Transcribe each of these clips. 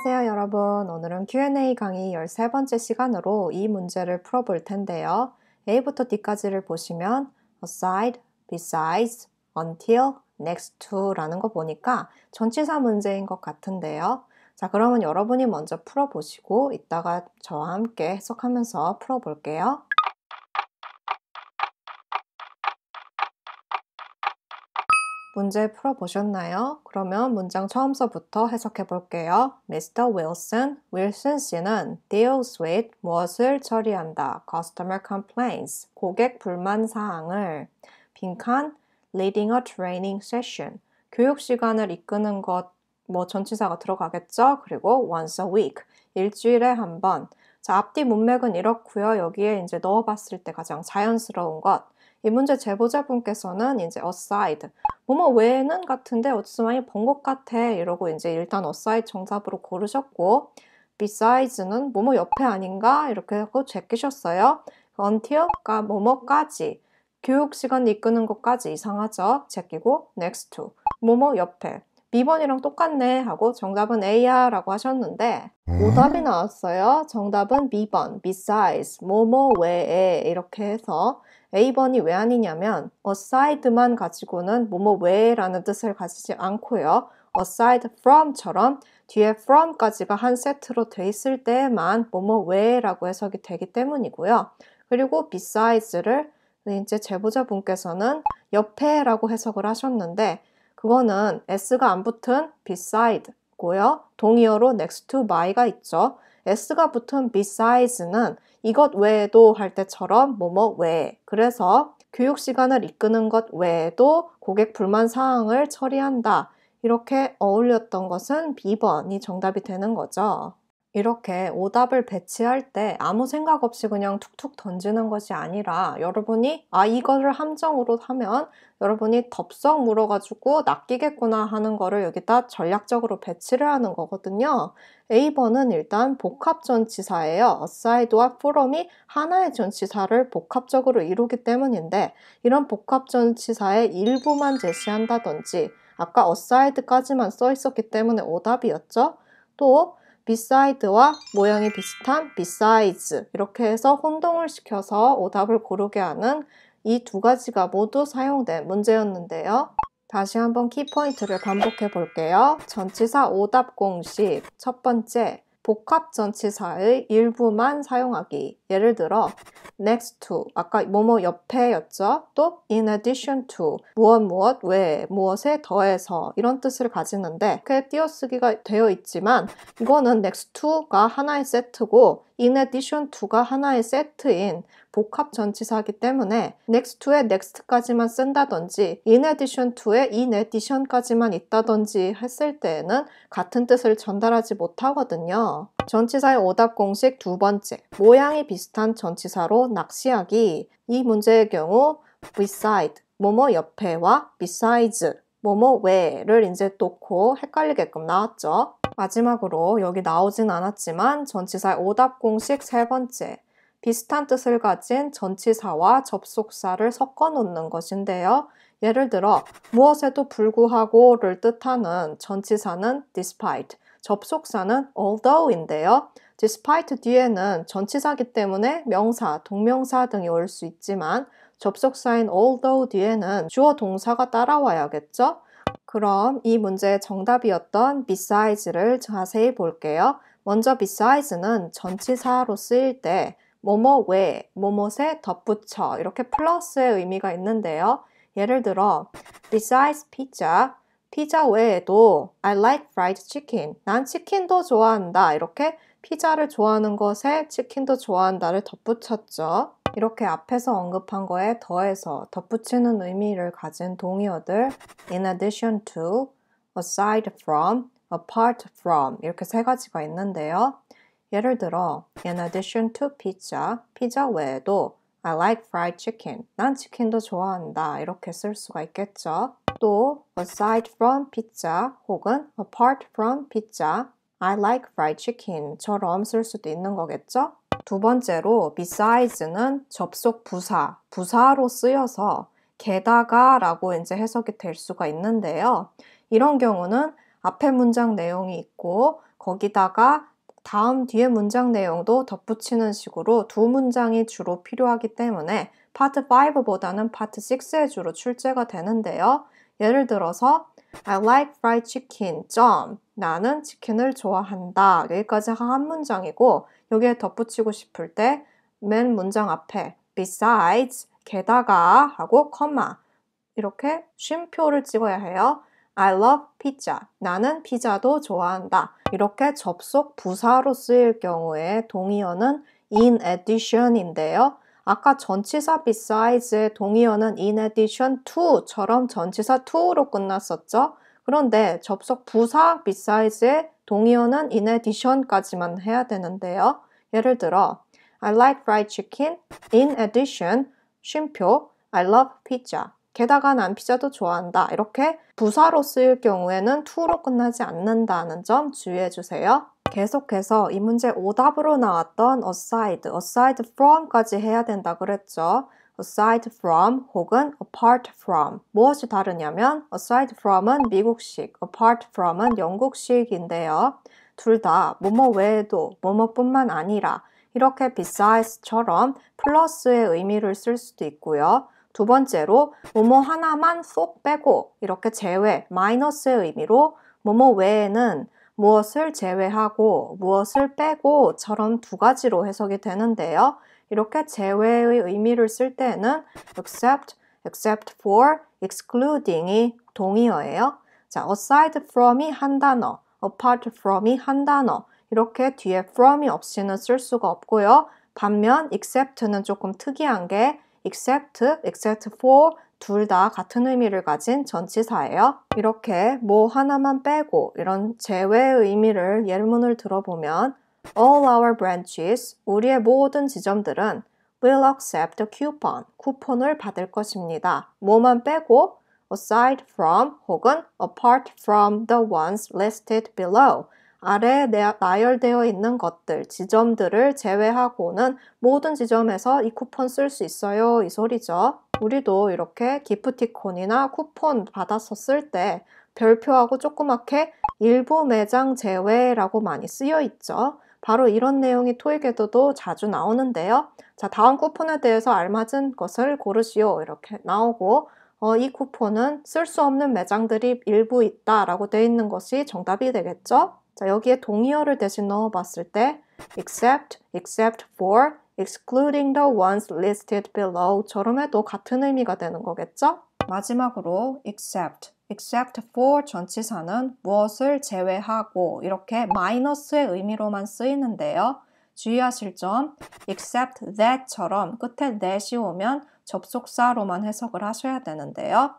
안녕하세요 여러분. 오늘은 Q&A 강의 13번째 시간으로 이 문제를 풀어볼 텐데요. A부터 D까지를 보시면 aside, besides, until, next to 라는 거 보니까 전치사 문제인 것 같은데요. 자, 그러면 여러분이 먼저 풀어보시고 이따가 저와 함께 해석하면서 풀어볼게요. 문제 풀어보셨나요? 그러면 문장 처음서부터 해석해 볼게요. Mr. Wilson, 윌슨 씨는 deals with 무엇을 처리한다. Customer complaints, 고객 불만 사항을. 빈칸, leading a training session, 교육 시간을 이끄는 것, 전치사가 들어가겠죠? 그리고 once a week, 일주일에 한 번. 자, 앞뒤 문맥은 이렇고요. 여기에 이제 넣어봤을 때 가장 자연스러운 것. 이 문제 제보자분께서는 이제 aside, 뭐뭐 외에는 같은데 어디서 많이 본 것 같아 이러고 이제 일단 aside 정답으로 고르셨고 besides,는 뭐뭐 옆에 아닌가 이렇게 하고 제끼셨어요. until가 뭐뭐까지, 교육 시간 이끄는 것까지 이상하죠? 제끼고 next to, 뭐뭐 옆에. B번이랑 똑같네 하고 정답은 A야 라고 하셨는데 오답이 나왔어요. 정답은 B번, besides, 뭐뭐 외에 이렇게 해서 A번이 왜 아니냐면 aside만 가지고는 뭐뭐 외라는 뜻을 가지지 않고요. aside from처럼 뒤에 from까지가 한 세트로 돼 있을 때에만 뭐뭐 외라고 해석이 되기 때문이고요. 그리고 besides를 이제 제보자분께서는 옆에라고 해석을 하셨는데 그거는 s가 안 붙은 beside고요. 동의어로 next to by가 있죠. s가 붙은 besides는 이것 외에도 할 때처럼 뭐뭐 외에. 그래서 교육 시간을 이끄는 것 외에도 고객 불만 사항을 처리한다. 이렇게 어울렸던 것은 B번이 정답이 되는 거죠. 이렇게 오답을 배치할 때 아무 생각 없이 그냥 툭툭 던지는 것이 아니라 여러분이 이거를 함정으로 하면 여러분이 덥석 물어가지고 낚이겠구나 하는 거를 여기다 전략적으로 배치를 하는 거거든요. A번은 일단 복합전치사예요. aside와 from이 하나의 전치사를 복합적으로 이루기 때문인데 이런 복합전치사의 일부만 제시한다든지 아까 aside까지만 써 있었기 때문에 오답이었죠. 또 beside와 모양이 비슷한 besides 이렇게 해서 혼동을 시켜서 오답을 고르게 하는 이 두 가지가 모두 사용된 문제였는데요. 다시 한번 키포인트를 반복해 볼게요. 전치사 오답 공식 첫 번째, 복합 전치사의 일부만 사용하기. 예를 들어 next to, 아까 뭐뭐 옆에였죠. 또 in addition to, 무엇 외에, 무엇에 더해서 이런 뜻을 가지는데 이렇게 띄어쓰기가 되어 있지만 이거는 next to가 하나의 세트고 in addition to가 하나의 세트인 복합 전치사이기 때문에 next to에 next까지만 쓴다든지 in addition to에 in addition까지만 있다든지 했을 때에는 같은 뜻을 전달하지 못하거든요. 전치사의 오답 공식 두 번째, 모양이 비슷한 전치사로 낚시하기. 이 문제의 경우 beside, 뭐뭐 옆에와 besides, 뭐뭐 외를 이제 놓고 헷갈리게끔 나왔죠. 마지막으로 여기 나오진 않았지만 전치사의 오답 공식 세 번째, 비슷한 뜻을 가진 전치사와 접속사를 섞어 놓는 것인데요. 예를 들어 무엇에도 불구하고를 뜻하는 전치사는 despite, 접속사는 although인데요. despite 뒤에는 전치사기 때문에 명사, 동명사 등이 올 수 있지만 접속사인 although 뒤에는 주어 동사가 따라와야겠죠? 그럼 이 문제의 정답이었던 besides를 자세히 볼게요. 먼저 besides는 전치사로 쓰일 때 뭐뭐 외, 뭐뭐에 덧붙여 이렇게 플러스의 의미가 있는데요. 예를 들어 besides pizza, 피자 외에도 I like fried chicken, 난 치킨도 좋아한다 이렇게 피자를 좋아하는 것에 치킨도 좋아한다를 덧붙였죠. 이렇게 앞에서 언급한 거에 더해서 덧붙이는 의미를 가진 동의어들 in addition to, aside from, apart from 이렇게 세 가지가 있는데요. 예를 들어 in addition to pizza, 피자 외에도 I like fried chicken, 난 치킨도 좋아한다 이렇게 쓸 수가 있겠죠. 또 aside from pizza 혹은 apart from pizza, I like fried chicken처럼 쓸 수도 있는 거겠죠. 두 번째로 besides는 접속 부사, 부사로 쓰여서 게다가 라고 이제 해석이 될 수가 있는데요. 이런 경우는 앞에 문장 내용이 있고 거기다가 다음 뒤에 문장 내용도 덧붙이는 식으로 두 문장이 주로 필요하기 때문에 파트 5보다는 파트 6에 주로 출제가 되는데요. 예를 들어서 I like fried chicken. 나는 치킨을 좋아한다. 여기까지가 한 문장이고 여기에 덧붙이고 싶을 때 맨 문장 앞에 besides, 게다가 하고 컴마 이렇게 쉼표를 찍어야 해요. I love pizza. 나는 피자도 좋아한다. 이렇게 접속 부사로 쓰일 경우에 동의어는 in addition인데요. 아까 전치사 besides 동의어는 in addition to처럼 전치사 to로 끝났었죠. 그런데 접속 부사 besides 동의어는 in addition까지만 해야 되는데요. 예를 들어 I like fried chicken. In addition, 쉼표 I love pizza. 게다가 난 피자도 좋아한다. 이렇게 부사로 쓰일 경우에는 to로 끝나지 않는다는 점 주의해 주세요. 계속해서 이 문제 오답으로 나왔던 aside from까지 해야 된다 그랬죠. aside from 혹은 apart from 무엇이 다르냐면 aside from은 미국식, apart from은 영국식인데요. 둘 다 뭐뭐 외에도 뭐뭐뿐만 아니라 이렇게 besides처럼 플러스의 의미를 쓸 수도 있고요. 두 번째로 뭐뭐 하나만 쏙 빼고 이렇게 제외, 마이너스의 의미로 뭐뭐 외에는 무엇을 제외하고 무엇을 빼고처럼 두 가지로 해석이 되는데요. 이렇게 제외의 의미를 쓸 때는 except, except for, excluding이 동의어예요. 자, aside from이 한 단어, apart from이 한 단어 이렇게 뒤에 from이 없이는 쓸 수가 없고요. 반면 except는 조금 특이한 게 except for 둘 다 같은 의미를 가진 전치사예요. 이렇게 뭐 하나만 빼고 이런 제외의 의미를 예문을 들어보면 All our branches, 우리의 모든 지점들은 will accept a coupon, 쿠폰을 받을 것입니다. 뭐만 빼고 aside from 혹은 apart from the ones listed below 아래에 나열되어 있는 것들, 지점들을 제외하고는 모든 지점에서 이 쿠폰 쓸 수 있어요. 이 소리죠. 우리도 이렇게 기프티콘이나 쿠폰 받아서 쓸 때 별표하고 조그맣게 일부 매장 제외라고 많이 쓰여 있죠. 바로 이런 내용이 토익에도 자주 나오는데요. 자, 다음 쿠폰에 대해서 알맞은 것을 고르시오. 이렇게 나오고 이 쿠폰은 쓸 수 없는 매장들이 일부 있다라고 되어 있는 것이 정답이 되겠죠? 자, 여기에 동의어를 대신 넣어봤을 때 except, except for, excluding the ones listed below처럼 해도 같은 의미가 되는 거겠죠? 마지막으로 except, except for 전치사는 무엇을 제외하고 이렇게 마이너스의 의미로만 쓰이는데요. 주의하실 점, except that처럼 끝에 that이 오면 접속사로만 해석을 하셔야 되는데요.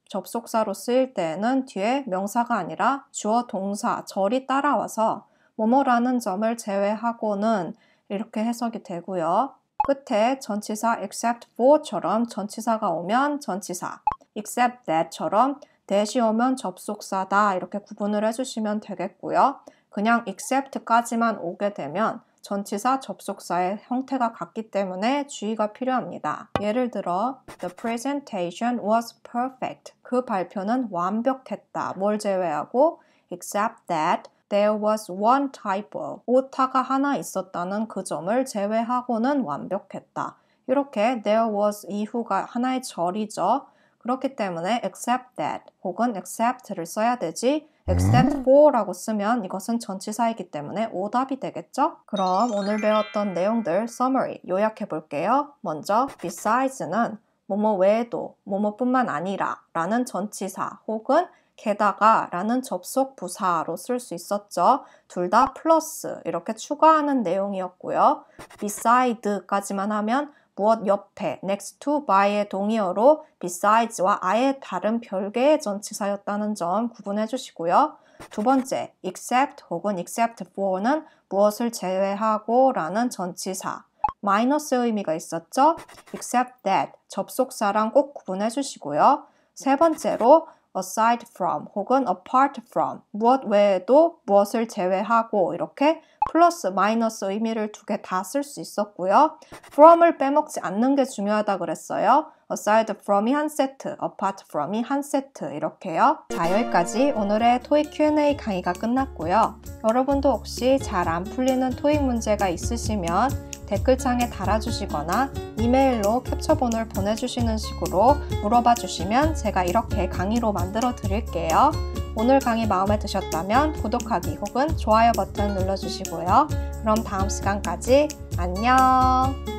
접속사로 쓰일 때에는 뒤에 명사가 아니라 주어, 동사, 절이 따라와서 뭐뭐라는 점을 제외하고는 이렇게 해석이 되고요. 끝에 전치사 except for처럼 전치사가 오면 전치사, except that처럼 that이 오면 접속사다 이렇게 구분을 해주시면 되겠고요. 그냥 except까지만 오게 되면 전치사 접속사의 형태가 같기 때문에 주의가 필요합니다. 예를 들어 The presentation was perfect. 그 발표는 완벽했다. 뭘 제외하고 except that there was one typo. 오타가 하나 있었다는 그 점을 제외하고는 완벽했다. 이렇게 there was 이후가 하나의 절이죠. 그렇기 때문에 except that 혹은 except를 써야 되지 except for라고 쓰면 이것은 전치사이기 때문에 오답이 되겠죠? 그럼 오늘 배웠던 내용들 summary 요약해 볼게요. 먼저 besides는 뭐뭐 외에도 뭐뭐뿐만 아니라 라는 전치사 혹은 게다가 라는 접속 부사로 쓸 수 있었죠. 둘 다 플러스 이렇게 추가하는 내용이었고요. beside까지만 하면 무엇 옆에, next to, by의 동의어로 besides와 아예 다른 별개의 전치사였다는 점 구분해 주시고요. 두 번째, except 혹은 except for는 무엇을 제외하고 라는 전치사. 마이너스 의미가 있었죠? except that, 접속사랑 꼭 구분해 주시고요. 세 번째로 aside from 혹은 apart from 무엇 외에도 무엇을 제외하고 이렇게 플러스 마이너스 의미를 두 개 다 쓸 수 있었고요. from을 빼먹지 않는 게 중요하다 그랬어요. aside from이 한 세트, apart from이 한 세트 이렇게요. 자, 여기까지 오늘의 토익 Q&A 강의가 끝났고요. 여러분도 혹시 잘 안 풀리는 토익 문제가 있으시면 댓글창에 달아주시거나 이메일로 캡처본을 보내주시는 식으로 물어봐 주시면 제가 이렇게 강의로 만들어 드릴게요. 오늘 강의 마음에 드셨다면 구독하기 혹은 좋아요 버튼 눌러주시고요. 그럼 다음 시간까지 안녕!